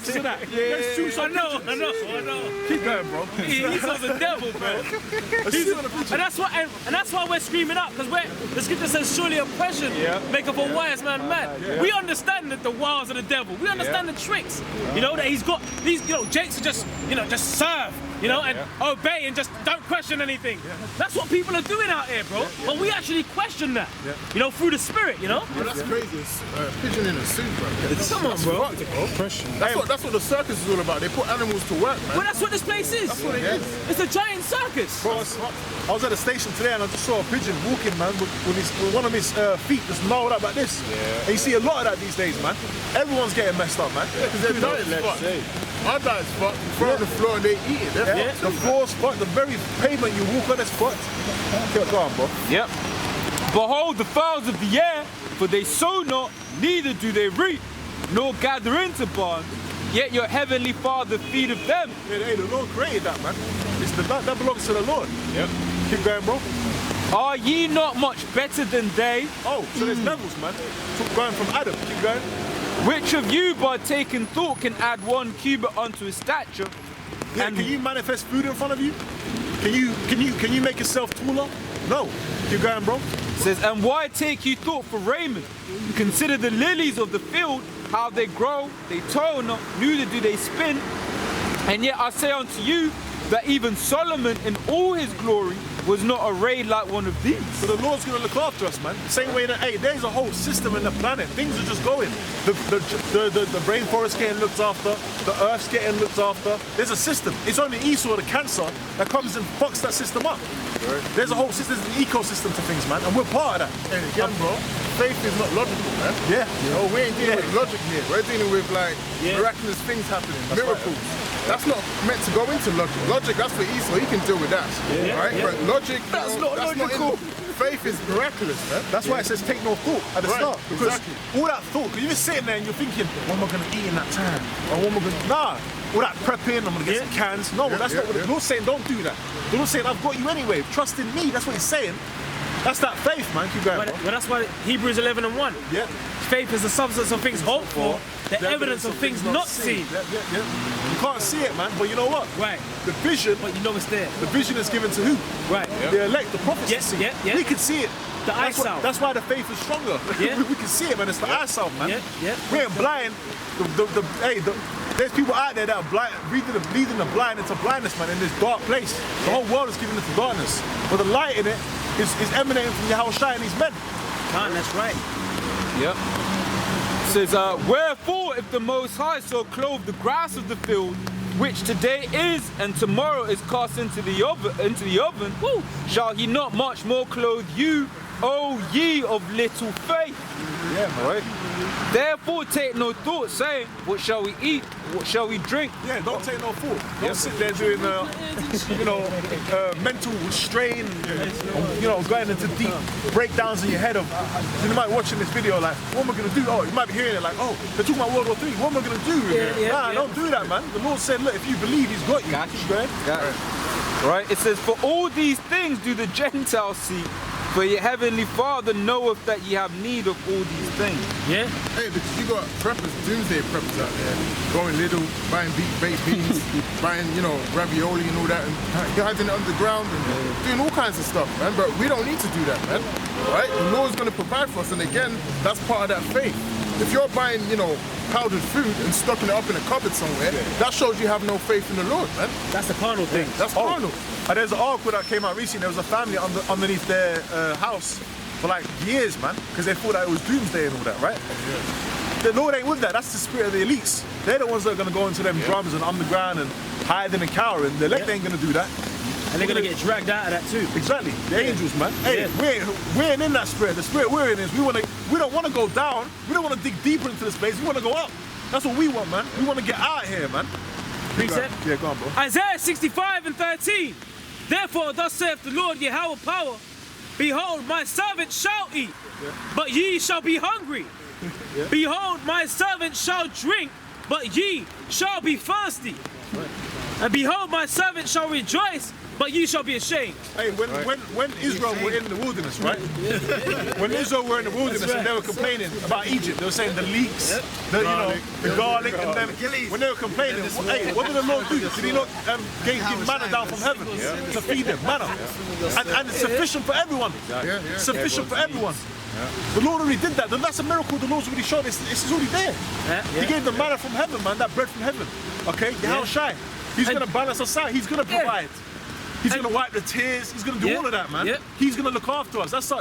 pictures of that. Let's choose some pictures. I know. Keep going, bro. He's of the devil, bro. And that's why we're screaming up, because the scripture says, surely oppression make up a wise man mad. We understand that the wiles of the devil. We understand the tricks. You know, that he's got these, Jakes are just, just serve, and obey and just don't question anything. That's what people are doing out here, bro. But we actually question that, through the spirit, Well, that's crazy. It's pigeon in a suit, bro. Come on, bro. That's what the circus is all about. They put animals to work, man. Well, that's what this place is. That's what it is. It's a giant circus. Bro, I was at a station today and I just saw a pigeon walking, man, with one of his feet just gnarled up like this. And you see a lot of that these days, man. Everyone's getting messed up, man. Because their diet's fucked. Our diet's fucked. You throw on the floor and they eat it. The floor's fucked. The very pavement you walk on is fucked. Go on, bro. Yep. Behold the fowls of the air, for they sow not, neither do they reap, nor gather into barns, yet your heavenly Father feedeth them. Hey, the Lord created that, man. That belongs to the Lord. Yep. Keep going, bro. Are ye not much better than they? Oh, so there's levels, man. Going from Adam. Keep going. Which of you by taking thought can add 1 cubit unto his stature? Yeah, And can you manifest food in front of you? Can you make yourself taller? No. Keep going, bro. says, and why take you thought for raiment? Consider the lilies of the field, how they grow, they toil not, neither do they spin. And yet I say unto you that even Solomon in all his glory was not arrayed like one of these. So the Lord's going to look after us, man. Same way that, hey, there's a whole system in the planet. Things are just going. The rainforest getting looked after. The earth's getting looked after. There's a system. It's only Esau, the cancer, that comes and fucks that system up. Right. There's a whole system, an ecosystem to things, man, and we're part of that. And again, bro, faith is not logical, man. Yeah. We ain't dealing with logic here. We're dealing with like miraculous things happening, miracles. That's not meant to go into logic. Logic, that's for Esau. He can deal with that, right? But logic, that's not logical. Faith is miraculous, man. That's why it says take no thought at the start. Because exactly. all that thought, because you're just sitting there and you're thinking, what am I going to eat in that time? Or what am I going to... Nah. All that prepping, I'm going to get some cans. No, that's not what the Lord's saying. Don't do that. The Lord's saying, I've got you anyway. Trust in me. That's what he's saying. That's that faith, man. Keep going, bro. Well, that's why Hebrews 11:1. Yeah. Faith is the substance of things hoped for, the evidence of things not seen. You can't see it, man, but you know what? Right. The vision, but you know it's there. The vision is given to who? Right. The elect, the prophets. Yeah. We can see it. The eyesight. That's why the faith is stronger. Yeah. we can see it, man. It's the eyesight, man. Yeah. We ain't blind. There's people out there that are blind, leading the blind into blindness, man, in this dark place. The whole world is given into darkness. But the light in it is emanating from Yahushua and these men. Man, that's right. Yep. It says, wherefore if the Most High so clothe the grass of the field, which today is and tomorrow is cast into the oven, shall he not much more clothe you, O ye of little faith? Yeah, right. Therefore take no thought, saying, what shall we eat? What shall we drink? Yeah, don't take no thought. Don't sit there doing, mental strain, going into deep breakdowns in your head of, you might be watching this video like, what am I going to do? Oh, you might be hearing it like, oh, they're talking about World War III. What am I going to do? Don't do that, man. The Lord said, look, if you believe, he's got you. Got you. Right, it says, for all these things do the Gentiles seek, for your heavenly Father knoweth that ye have need of all these things. Yeah? Hey, because you got preppers, doomsday preppers out there, going little, buying baked beans, buying, ravioli and all that, and hiding it underground and doing all kinds of stuff, man. But we don't need to do that, man. Right? The Lord's going to provide for us, and again, that's part of that faith. If you're buying, powdered food and stocking it up in a cupboard somewhere, that shows you have no faith in the Lord, man. That's the carnal thing. That's carnal. And there's an article that came out recently. There was a family underneath their house for like years, man, because they thought that it was doomsday and all that, right? Yeah. The Lord ain't with that. That's the spirit of the elites. They're the ones that are going to go into them drums and underground and hiding and cowering. The elect ain't going to do that. And they're going to get dragged out of that too. Exactly. The angels, man. Hey, we ain't in that spirit. The spirit we're in is we don't want to go down. We don't want to dig deeper into this place. We want to go up. That's what we want, man. We want to get out here, man. Precept? Yeah, go on, bro. Isaiah 65:13. Therefore, thus saith the Lord Yahweh power, behold, my servant shall eat, but ye shall be hungry. Behold, my servant shall drink, but ye shall be thirsty. And behold, my servant shall rejoice, but you shall be ashamed. Hey, when Israel were in the wilderness, right? When Israel were in the wilderness and they were complaining about Egypt, they were saying the leeks, the garlic, and then when they were complaining, hey, what did the Lord do? Did He not give manna down from heaven to feed them? Manna, and it's sufficient for everyone. Sufficient for everyone. The Lord already did that. That's a miracle the Lord's already shown. It's already there. He gave the manna from heaven, man, that bread from heaven. Okay? How shy. He's going to balance us out. He's going to provide. He's going to wipe the tears. He's going to do all of that, man. He's going to look after us. That's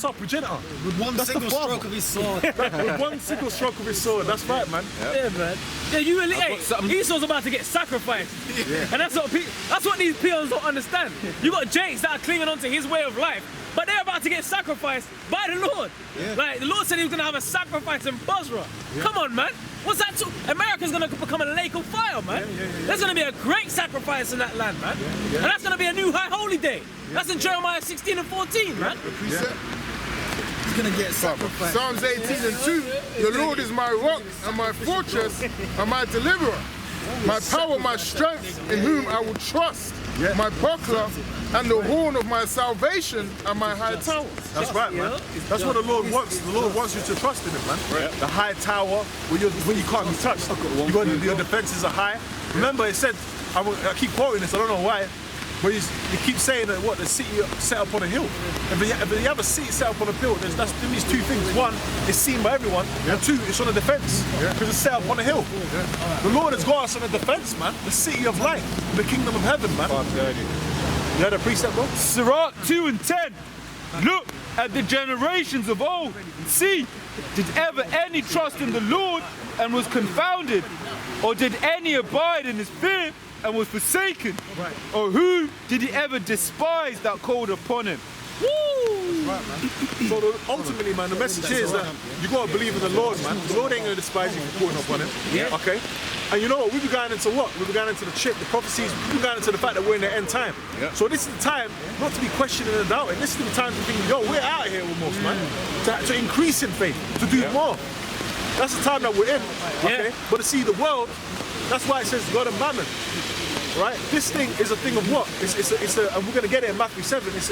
our progenitor. With one single stroke of his sword. With one single stroke of his sword. That's right, man. Yeah, man. Yeah, you really. Hey, Esau's about to get sacrificed, and that's what these peons don't understand. You got Jakes that are clinging on to his way of life, but they're about to get sacrificed by the Lord. Like the Lord said, He was going to have a sacrifice in Basra. Come on, man. What's that? America's going to become a lake of fire, man. There's going to be a great sacrifice in that land, man. And that's going to be a new high holy day. That's in Jeremiah 16 and 14, man. He's going to get sacrificed. Psalms 18 and 2. The Lord is my rock and my fortress and my deliverer. My power, my strength, in whom I will trust. My buckler and the horn of my salvation and my high tower. That's right, man. That's what the Lord wants. The Lord wants you to trust in Him, man. The high tower when you can't be touched. Your defenses are high. Remember, it said, I keep quoting this, I don't know why, but you keep saying that the city set up on a hill. If you have a city set up on a hill, there means two things. One, it's seen by everyone, and two, it's on a defense, because it's set up on a hill. The Lord has got us on a defense, man. The city of light, the kingdom of heaven, man. You had a precept, bro? Sirach 2 and 10. Look at the generations of old and see, did ever any trust in the Lord and was confounded? Or did any abide in His fear and was forsaken? Or who did He ever despise that called upon Him? Woo! Right, man. So ultimately, man, the message here is that you got to believe in the Lord, man. The Lord ain't going to despise you for calling upon Him. Okay? And you know what? We've been going into what? We've been going into the prophecies. We've been going into the fact that we're in the end time. So this is the time not to be questioning and doubting. This is the time to think, yo, we're out here almost, man. To increase in faith, to do more. That's the time that we're in. Okay? But to see the world, that's why it says God and Mammon. Right? This thing is a thing of what? It's and we're going to get it in Matthew 7. It's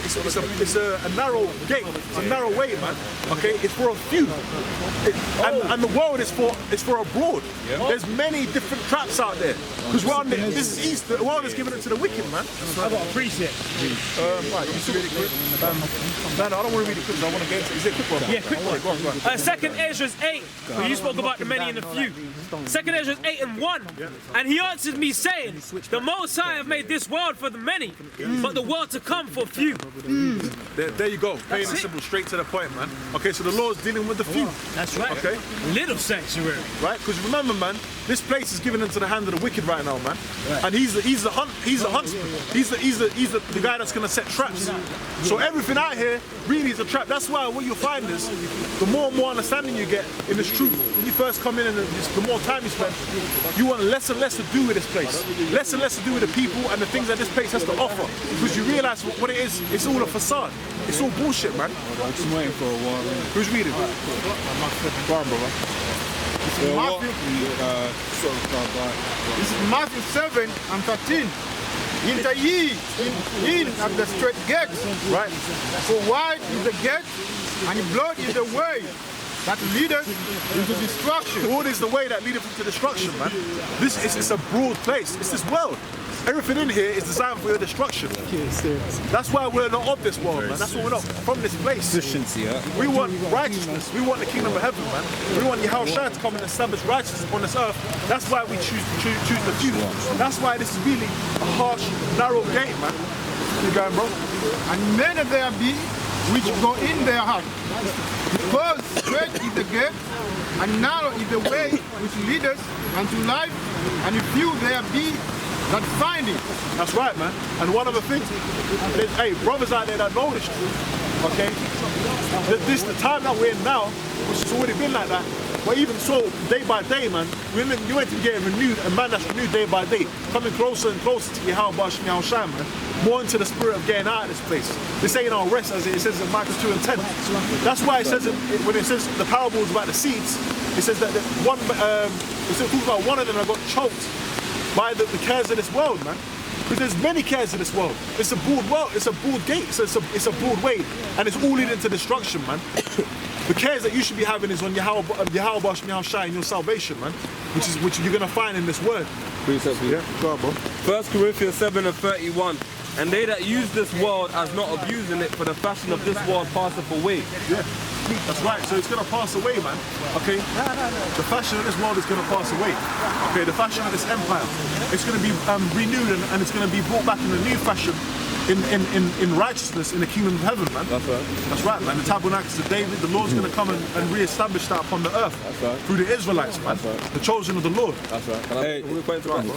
a narrow gate. It's a narrow way, man. Okay? It's for a few. And the world is for abroad. There's many different traps out there. Because this is East. The world is giving it to the wicked, man. I got to appreciate. Right, you should read it quick. No, I don't want to read it quick. I want to get into it. Is it quick one? Yeah, quick one. Go on. 2nd Ezra 8. You spoke about the many and the few. 2nd Ezra 8 and 1. And he answered me, saying, the Most High have made this world for the many, but the world to come for few. There you go. Plain and simple, straight to the point, man. Okay, so the Lord's dealing with the few. That's right. Okay. Little sanctuary. Right? Because remember, man, this place is given into the hand of the wicked right now, man. And he's the huntsman. He's the guy that's gonna set traps. So everything out here really is a trap. That's why what you'll find is the more and more understanding you get in this truth. When you first come in and the more time you spend, you want less and less to do with this place. Less and less to do with the people and the things that this place has to offer. Because you realize what it is, it's all a facade. It's all bullshit, man. I'm just waiting for a while. Who's reading? Go on, brother. This is Matthew 7 and 13. Enter ye in at the straight gate. Right. For wide is the gate, and broad is the way that leadeth into destruction. Broad is the way that leadeth into destruction, man. It's a broad place. It's this world. Everything in here is designed for your destruction. That's why we're not of this world, man. That's why we're not from this place. We want righteousness. We want the kingdom of heaven, man. We want Yahushua to come and establish righteousness upon this earth. That's why we choose the few. That's why this is really a harsh, narrow gate, man. You going, bro? And many there be which go in their heart. Because straight is the gate, and narrow is the way which leadeth unto life, and few there be that find it. That's right, man. And one other thing, hey, brothers out there that know this truth, okay? The time that we're in now, which has already been like that, but even so, day by day, man, you're meant to be getting renewed, and man that's renewed day by day, coming closer and closer to Yahushua, man. More into the spirit of getting out of this place. This ain't our rest, as it says in Micah 2 and 10. That's why it says, when it says the parables about the seeds, it says that it talks about one of them that got choked by the cares of this world, man. Because there's many cares in this world. It's a broad world. It's a broad gate. So it's a broad way, and it's all leading to destruction, man. The cares that you should be having is on Yahweh Bash and Yahweh and your salvation, man, which you're gonna find in this word. Yeah, go on, bro. 1 Corinthians 7:31. And they that use this world as not abusing it, for the fashion of this world passeth away. Yeah, that's right. So it's gonna pass away, man. Okay. The fashion of this world is gonna pass away. Okay. The fashion of this empire, it's gonna be renewed and it's gonna be brought back in a new fashion, in righteousness in the kingdom of heaven, man. That's right. That's right, man. The tabernacles of David, the Lord's gonna come and re-establish that upon the earth. That's right. Through the Israelites, man. That's right. The chosen of the Lord. That's right. Hey, we're going to run.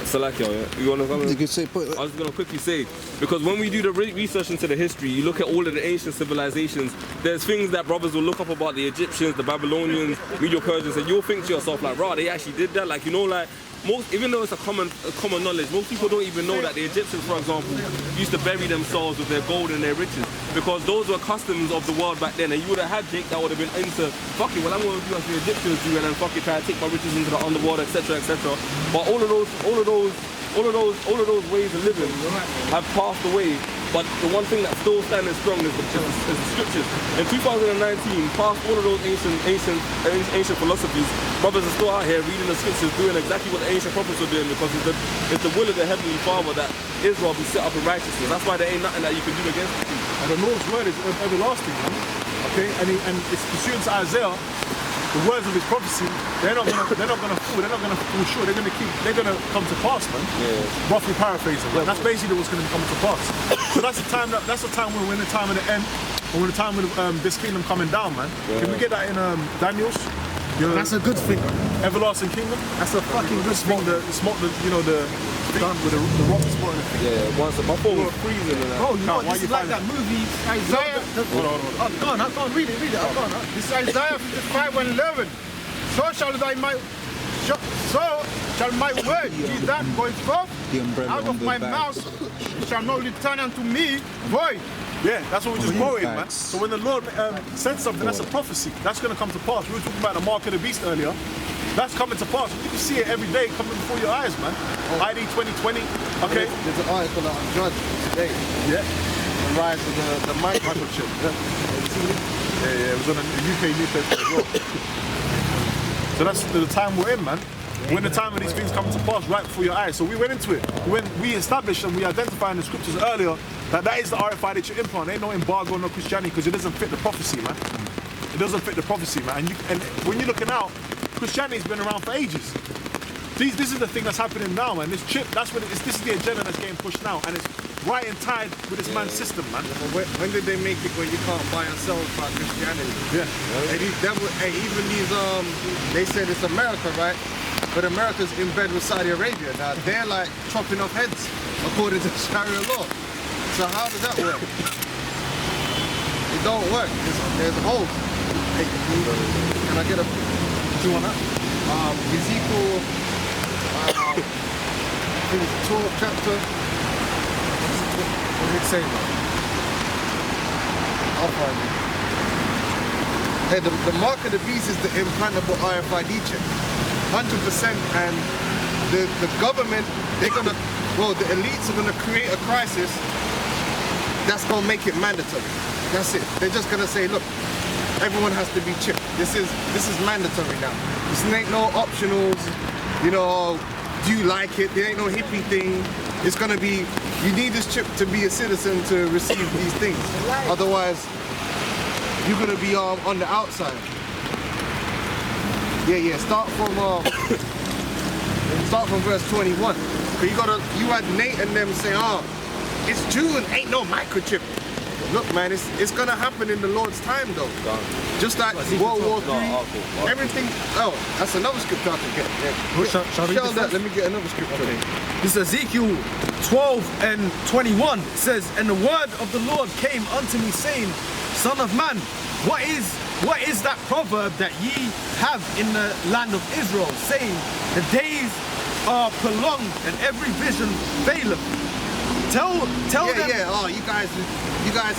Salakio, yeah? You want to come in? You can say, I was going to quickly say, because when we do the research into the history, you look at all of the ancient civilizations, there's things that brothers will look up about the Egyptians, the Babylonians, Medo-Persians, and you'll think to yourself like, rah, they actually did that. Like, you know, like, most, even though it's a common knowledge, most people don't even know that the Egyptians, for example, used to bury themselves with their gold and their riches, because those were customs of the world back then. And you would have had Jake that would have been into, fuck it, well, I'm going to do as the Egyptians do, and then fuck it, try to take my riches into the underworld, etc., etc. But all of those ways of living have passed away. But the one thing that's still standing strong is the scriptures. In 2019, past all of those ancient philosophies, brothers are still out here reading the scriptures, doing exactly what the ancient prophets were doing, because it's the will of the Heavenly Father that Israel be set up in righteousness. That's why there ain't nothing that you can do against it. And the Lord's word is everlasting, man. Okay, and it's pursuant to Isaiah. The words of his prophecy, they're not gonna fall short. They're gonna come to pass, man. Yeah. Roughly paraphrasing. But that's basically what's gonna come to pass. So that's the time when we're in the time of the end, or in the time of this kingdom coming down, man. Yeah. Can we get that in Daniel's? That's a good thing. Everlasting kingdom. That's a fucking good thing. The thing with the rock spot. Yeah, once my phone was freezing and that. Bro, you know, Why this you is like find that movie, Isaiah. Go on, read it. Go on. This is Isaiah 55:11. So shall my word be that going forth The umbrella out on of the my back. mouth. It shall not return unto me void. Yeah, that's what we're just quoting, man. Facts. So when the Lord said something, that's a prophecy. That's going to come to pass. We were talking about the mark of the beast earlier. That's coming to pass. You can see it every day coming before your eyes, man. ID 2020. Okay. There's an article on Judge today. Yeah. The rise of the microchip. Yeah, it was on the UK newspaper as well. So that's the time we're in, man. When the time of these things come to pass right before your eyes. So we went into it. When we established and we identified in the scriptures earlier that is the RFID that you implant. There ain't no embargo, no Christianity, because it doesn't fit the prophecy, man. It doesn't fit the prophecy, man. And when you're looking out, Christianity's been around for ages. This is the thing that's happening now, man. This chip, this is the agenda that's getting pushed now, and it's right in tied with this man's system, man. When did they make it where you can't buy and sell by Christianity? Yeah. And these even these they said it's America, right? But America's in bed with Saudi Arabia. Now they're like chopping off heads according to Sharia law. So how does that work? It don't work. There's holes. Hey, can I get a? Do you want that? Ezekiel, I think it's the 12th chapter. What does it say, man? I'll find it. Hey, the mark of the beast is the implantable RFID chip. 100%, and the government, the elites are gonna create a crisis that's gonna make it mandatory. That's it. They're just gonna say, look, everyone has to be chipped. This is mandatory now. This ain't no optionals, you know, do you like it? There ain't no hippie thing. It's gonna be, you need this chip to be a citizen to receive these things. Otherwise, you're gonna be on the outside. Yeah. Start from verse 21. You had Nate and them say, it's June, ain't no microchip. Look, man, it's gonna happen in the Lord's time, though. Just like World War III, everything. Oh, that's another scripture I can get. Yeah. Shall I read this that. first? Let me get another scripture. Okay. This is Ezekiel 12:21. It says, "And the word of the Lord came unto me, saying, Son of man, what is that proverb that ye have in the land of Israel, saying, the days are prolonged and every vision faileth? Tell them." Yeah. Oh, you guys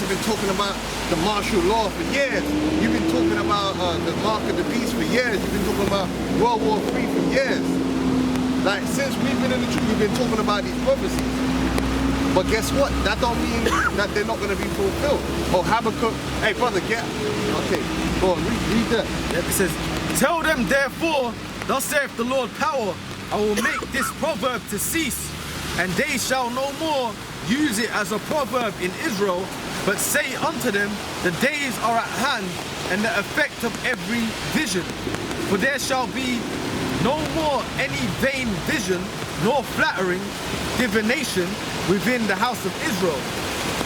have been talking about the martial law for years. You've been talking about the mark of the beast for years. You've been talking about World War III for years. Like, since we've been in the truth, we've been talking about these prophecies. But guess what? That don't mean that they're not going to be fulfilled. Oh, Habakkuk, hey brother, get. Okay, go on, read that. It says, tell them therefore, thus saith the Lord power, I will make this proverb to cease, and they shall no more use it as a proverb in Israel, but say unto them, the days are at hand, and the effect of every vision. For there shall be no more any vain vision, nor flattering divination within the house of Israel.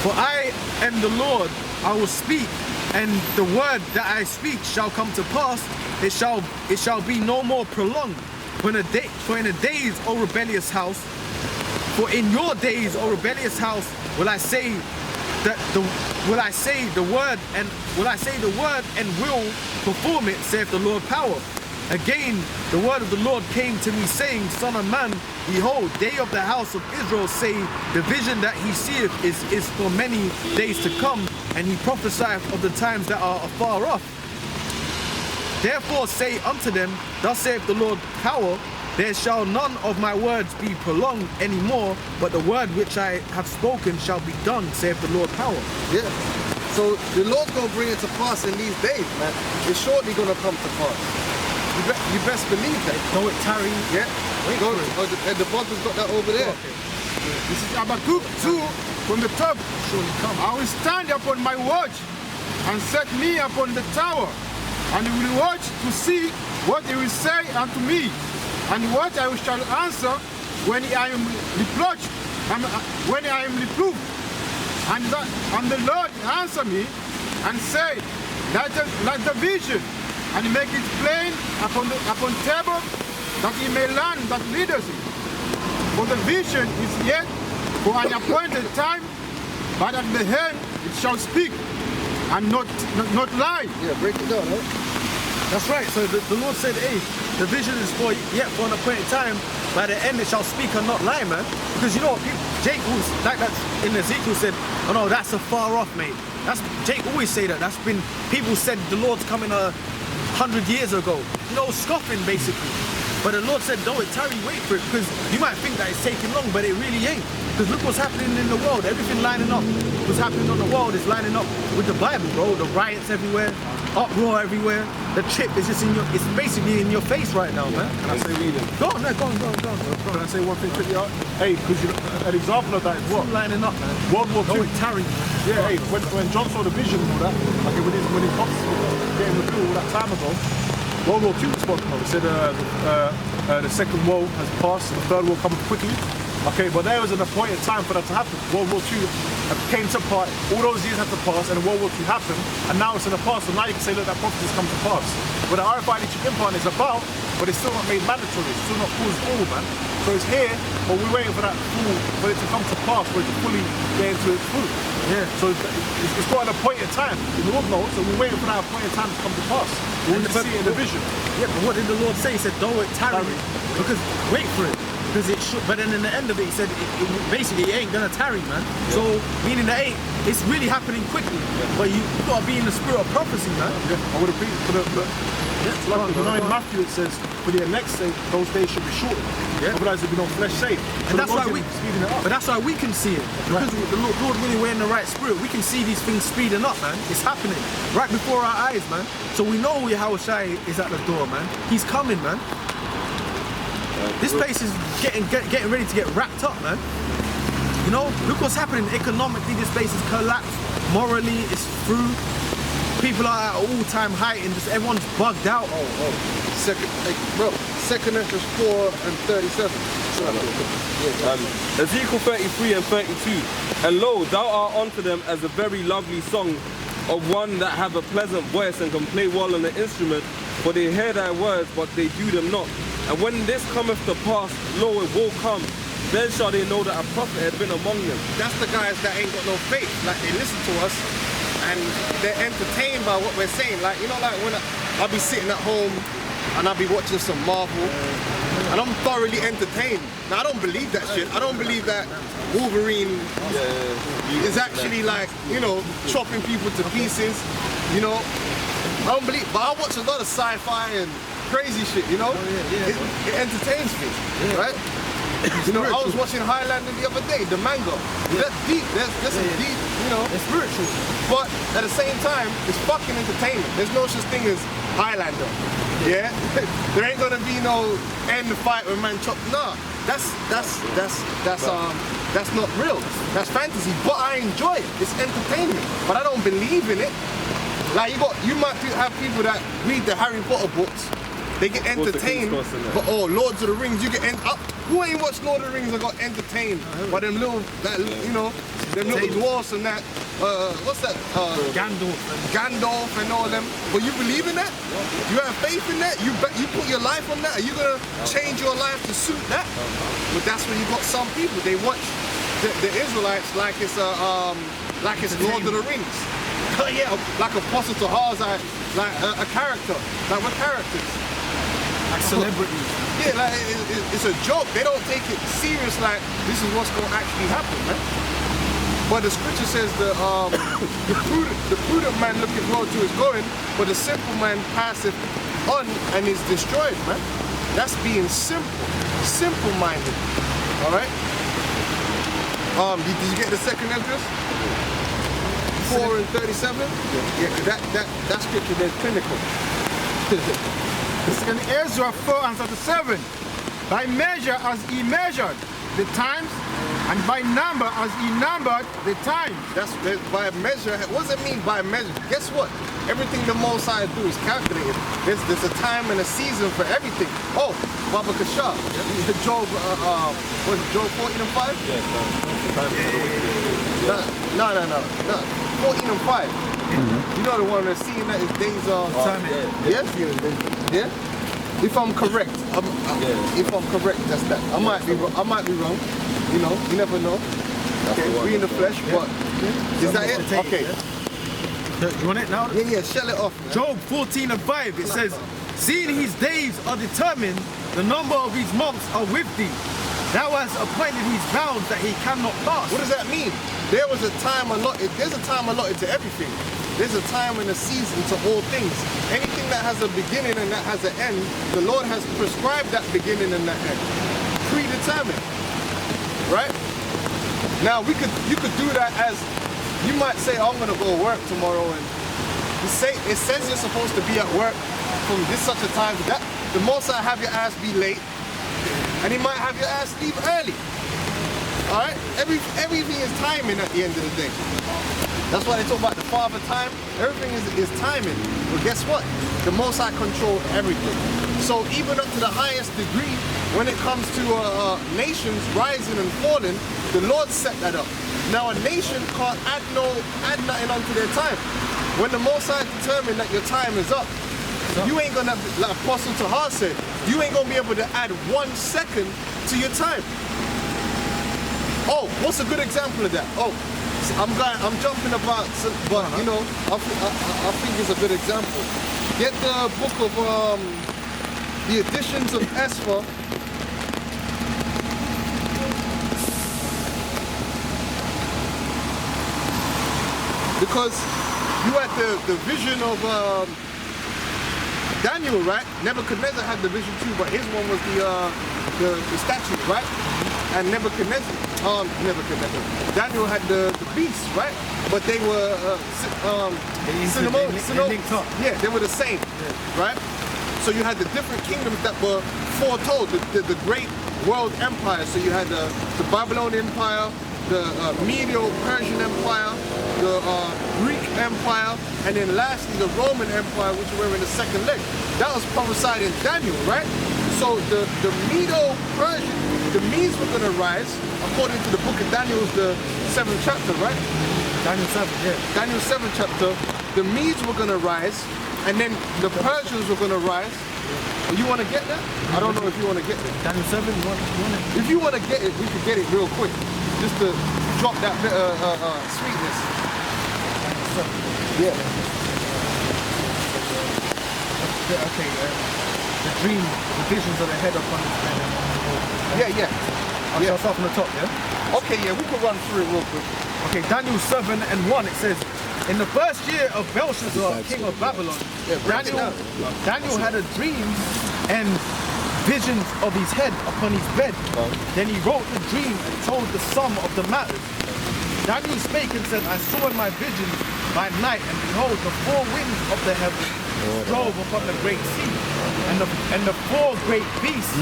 For I am the Lord, I will speak, and the word that I speak shall come to pass. It shall be no more prolonged. For in the days, O rebellious house, for in your days, O rebellious house, will I say the word and will perform it, saith the Lord power. Again, the word of the Lord came to me, saying, Son of man, behold, they of the house of Israel say, the vision that he seeth is for many days to come, and he prophesieth of the times that are afar off. Therefore say unto them, thus saith the Lord power, there shall none of my words be prolonged any more, but the word which I have spoken shall be done, saith the Lord power. Yeah. So the Lord's going to bring it to pass in these days, man. It's surely going to come to pass. You best believe that. Though it tarry. Yeah. Go. And the brother's got that over there. Okay. This is Habakkuk 2 from the top. Surely come. I will stand upon my watch and set me upon the tower, and he will watch to see what he will say unto me, and what I shall answer when I am reproached, when I am reproved. And the Lord answer me and say, like the vision, and make it plain upon table, that he may learn that leaders it. For the vision is yet for an appointed time, but at the end it shall speak and not lie. Yeah, break it down, huh? That's right. So the Lord said, hey, the vision is for an appointed time, by the end it shall speak and not lie, man. Because you know what, Jake was, like that in Ezekiel said, oh no, that's a far off, mate. Jake always say that. That's been, people said the Lord's coming 100 years ago. You know, scoffing basically. But the Lord said, don't it tarry, wait for it, because you might think that it's taking long, but it really ain't. Because look what's happening in the world, everything lining up. What's happening on the world is lining up with the Bible, bro. The riots everywhere, uproar everywhere. The chip is just it's basically in your face right now, man. Can I say reading? Go on. Can I say one thing quickly? Hey, because an example of that is what? Lining up, man. World War II. Don't it tarry. Yeah, hey, when John saw the vision and all that, okay, when he comes getting the bill all that time ago, World War II was spoken of. It said the second war has passed, the third war coming quickly. Okay, but there was an appointed time for that to happen. World War II came to pass, all those years had to pass, and then World War II happened, and now it's in the past, so now you can say, look, that prophecy has come to pass. But the RFID chip implant is about, but it's still not made mandatory, it's still not caused all, man. So it's here, but we're waiting for that for it to come to pass, for it to fully get into its fruit. Yeah. So it's got an appointed time. The Lord knows, so we're waiting for that appointed time to come to pass. We want to see it in the vision. Yeah, but what did the Lord say? He said, don't it tarry, because wait for it. Because it should, but then in the end of it, he said, basically, it ain't gonna tarry, man. Yeah. So, meaning that it's really happening quickly. Yeah. But you gotta be in the spirit of prophecy, man. Yeah, I would agree. In Matthew it says, for the elect's sake, those days should be shortened. Yeah. Otherwise, there'll be no flesh saved. So and that's why that's why we can see it. Because the Lord really, we're in the right spirit. We can see these things speeding up, man. It's happening right before our eyes, man. So we know Yahweh Shai is at the door, man. He's coming, man. This place is getting ready to get wrapped up, man. You know, look what's happening economically. This place is collapsed. Morally, it's through. People are at all-time high, and just everyone's bugged out. Second Ezra 4 and 37. Ezekiel 33 and 32. And lo, thou art unto them as a very lovely song of one that have a pleasant voice and can play well on the instrument, for they hear thy words, but they do them not. And when this cometh to pass, lo, it will come. Then shall they know that a prophet had been among them. That's the guys that ain't got no faith. Like, they listen to us and they're entertained by what we're saying. Like, you know, like when I'll be sitting at home and I'll be watching some Marvel and I'm thoroughly entertained. Now, I don't believe that shit. I don't believe that Wolverine is actually, like, you know, chopping people to pieces. You know, I don't believe, but I watch a lot of sci-fi and crazy shit, you know? It entertains me, right? You know, I was watching Highlander the other day, the manga. That's deep, that's a deep, you know. It's spiritual. But at the same time, it's fucking entertainment. There's no such thing as Highlander. Yeah? There ain't gonna be no end the fight with man chop. Nah, that's not real. That's fantasy. But I enjoy it. It's entertainment. But I don't believe in it. Like you might have people that read the Harry Potter books. They get entertained, but Lords of the Rings, you get who ain't watched Lord of the Rings and got entertained by them little, you know, them little dwarfs and that, what's that? Gandalf and all them. But you believe in that? You have faith in that? You put your life on that? Are you gonna change your life to suit that? But that's when you got some people, they watch the Israelites like it's Lord of the Rings. Yeah, like Apostle Tahar, like a character, like we're characters. Like celebrities. Yeah, like it's a joke. They don't take it serious like this is what's going to actually happen, man. But the scripture says the prudent man looketh well to his going, but the simple man passeth on and is destroyed, man. That's being simple-minded. All right. Did you get the second Esdras? 4 and 37? Yeah, that scripture there's clinical. Second Ezra 4 and 37. By measure as he measured the times, and by number as he numbered the times. That's by measure. What does it mean by measure? Guess what? Everything the Most High do is calculated. There's a time and a season for everything. Oh, Baba Kashar. Job, what is it, Job 14 and 5? No. 14 and 5. You know the one that's seeing that his days are yeah. If I'm correct, that's that. I might be wrong. You know, you never know. Okay, we in the flesh, but is that it? Okay. You want it now? Yeah, shell it off. Man. Job 14 and 5, it says, seeing his days are determined, the number of his months are with thee. Thou hast appointed his bounds that he cannot pass. What does that mean? There was a time allotted, there's a time allotted to everything. There's a time and a season to all things. Anything that has a beginning and that has an end, the Lord has prescribed that beginning and that end. Predetermined. Right? Now you could do that as, you might say, oh, I'm gonna go work tomorrow, and it says you're supposed to be at work from this such a time to that. The Most High have your ass be late, and he might have your ass leave early. Alright? Everything is timing at the end of the day. That's why they talk about the Father time. Everything is timing. But guess what? The Most High control everything. So even up to the highest degree, when it comes to nations rising and falling, the Lord set that up. Now a nation can't add nothing onto their time. When the Most High determined that your time is up, you ain't gonna, like Apostle Tahar said, you ain't gonna be able to add 1 second to your time. Oh, what's a good example of that? Oh, I'm jumping about, but you know, I think it's a good example. Get the book of the editions of Esfa. Because you had the vision of Daniel, right? Nebuchadnezzar had the vision too, but his one was the statue, right? And Nebuchadnezzar, Daniel had the beast, right? But they were yeah, they were the same, right? So you had the different kingdoms that were foretold, the great world empire. So you had the Babylonian Empire, the Medo-Persian Empire, the Greek Empire, and then lastly the Roman Empire, which were in the second leg. That was prophesied in Daniel, right? So the Medo-Persian, the Medes were going to rise, according to the book of Daniel, the 7th chapter, right? Daniel 7, yeah. Daniel 7th chapter, the Medes were going to rise, and then the Persians were going to rise. You want to get that? I don't know if you want to get it. Daniel 7, you want it? If you want to get it, we could get it real quick. Just to drop that bit of sweetness. Yeah. Okay, the dream, the visions of the head upon his head. Yeah. I'll start from the top, yeah? Okay, yeah, we can run through it real quick. Okay, Daniel 7 and 1, it says, in the first year of Belshazzar, king of Babylon, Daniel had a dream and visions of his head upon his bed. Then he wrote the dream and told the sum of the matters. Daniel spake and said, I saw in my visions by night, and behold, the four winds of the heaven drove upon the great sea, and the four great beasts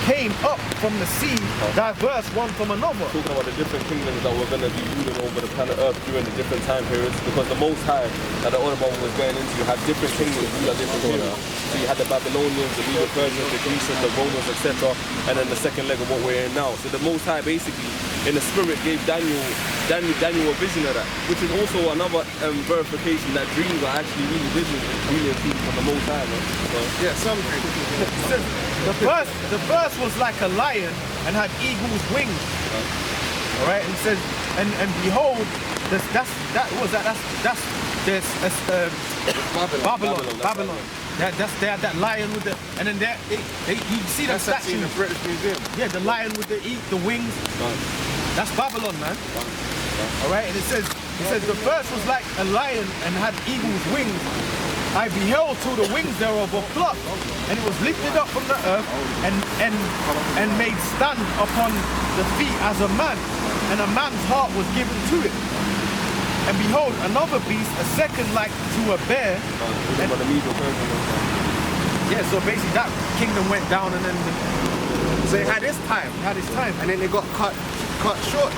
came up from the sea, diverse one from another. Talking about the different kingdoms that were going to be ruling over the planet Earth during the different time periods, because the Most High that the Ottoman was going into had different kingdoms, rule at different periods. So you had the Babylonians, the Medo-Persians, the Grecians, the Romans, etc., and then the second leg of what we're in now. So the Most High basically, in the spirit, gave Daniel a vision of that, which is also another verification that dreams are actually really visions, really achieved from the Most High. Man. So, Yeah, some The first was like a lion and had eagle's wings. All right, and it says, and behold, there's Babylon. They had that lion with the, and then you see that statue in the British Museum. Yeah, the lion with the wings. That's Babylon, man. All right, and it says the first was like a lion and had eagle's wings. I beheld till the wings thereof were plucked, and it was lifted up from the earth and made stand upon the feet as a man, and a man's heart was given to it. And behold, another beast, a second like to a bear. Yeah, so basically that kingdom went down, and then So it had its time. And then it got cut short.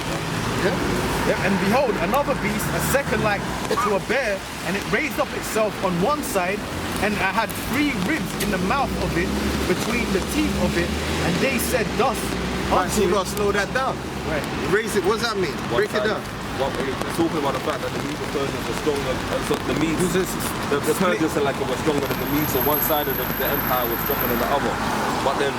Yeah, and behold, another beast, a second like to a bear, and it raised up itself on one side, and it had 3 ribs in the mouth of it, between the teeth of it, and they said thus. Right, so you gotta slow that down. Right. Raise it, what does that mean? Break it down. It's talking about the fact that the Medo-Persians were stronger, so the Medes, the Persians are like it was stronger than the Medes, so one side of the empire was stronger than the other. But then,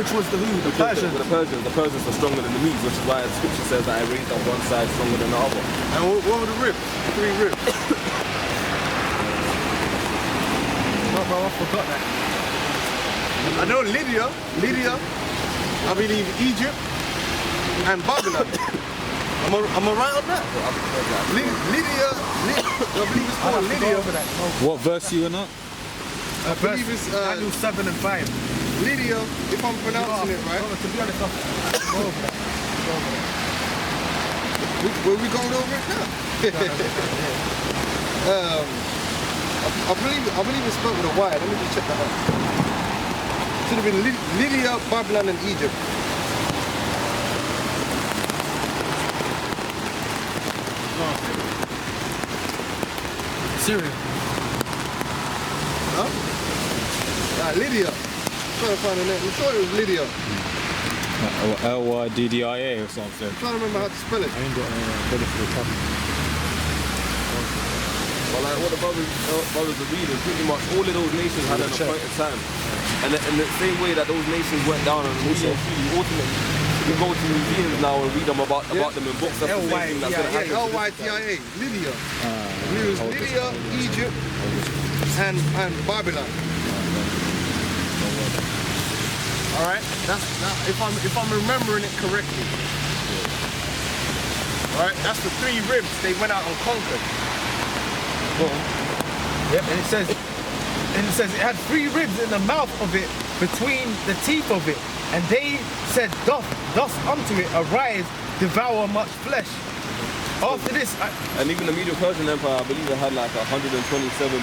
which was the Persians? The Persians are stronger than the Medes, which is why the scripture says that I raised up one side stronger than the other. And what were the ribs? The 3 ribs. No, bro, I forgot that. I know Lydia, I believe Egypt, and Babylon. Am I right on that? Lydia, I believe it's called Lydia. What verse you in that? I believe it's Daniel 7 and 5. Lydia, if I'm pronouncing it right. To be honest, go over that. Were we going over it now? I believe it's spelled with a Y. Let me just check that out. Should have been Lydia, Babylon, and Egypt. Syria. Huh? Lydia. I'm trying to find the name. I'm sure it was Lydia. L-Y-D-D-I-A or something. I'm trying to remember how to spell it. I ain't got ready for the topic. Well, like what the brothers are reading, pretty much all of those nations had an appointed time. And in the same way that those nations went down and ultimately, you can go to museums now and read them about them in books. That's the same thing that's going to happen. L-Y-T-I-A, Lydia. It was Lydia, Egypt, and Babylon. All right, if I'm remembering it correctly. All right, that's the 3 ribs they went out and conquered. Yep, and it says it had 3 ribs in the mouth of it, between the teeth of it, and they said thus unto it, arise, devour much flesh. After this, and even the Medo-Persian Empire, I believe it had like 127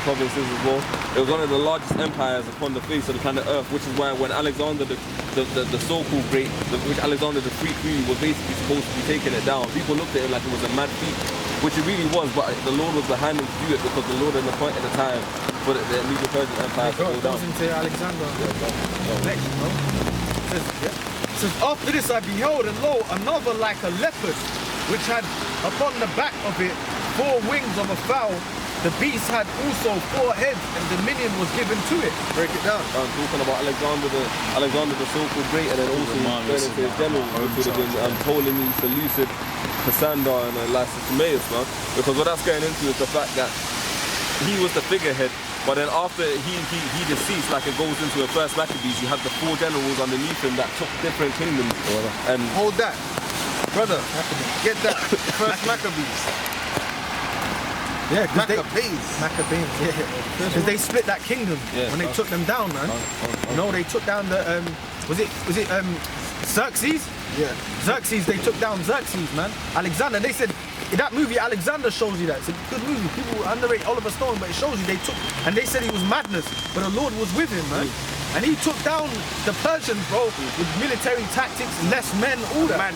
provinces as well. It was one of the largest empires upon the face of the planet Earth, which is why when Alexander, the so-called great, which Alexander the Free was basically supposed to be taking it down, people looked at it like it was a mad feat, which it really was, but the Lord was behind him to do it because the Lord had appointed the time for the Medo-Persian Empire to go down. Into Alexander. Next, bro. It says, after this I beheld, and lo, another like a leopard, which had upon the back of it 4 wings of a fowl. The beast had also 4 heads, and dominion was given to it. Break it down. I'm talking about Alexander the so-called great, and then also his generals, which would have been Ptolemy, Seleucid, Cassander, and Lysimachus, man. Because what that's going into is the fact that he was the figurehead, but then after he deceased, like it goes into the first Maccabees, you have the 4 generals underneath him that took different kingdoms. And hold that. Brother, get that. First Maccabees. Yeah, because Maccabees. yeah. Because they split that kingdom when they took them down, man. No, they took down the was it Xerxes? Yeah. Xerxes, they took down Xerxes, man. Alexander, they said in that movie Alexander shows you that. It's a good movie. People underrate Oliver Stone, but it shows you they took, and they said he was madness, but the Lord was with him, man. And he took down the Persians, bro, with military tactics, less men, all that. Man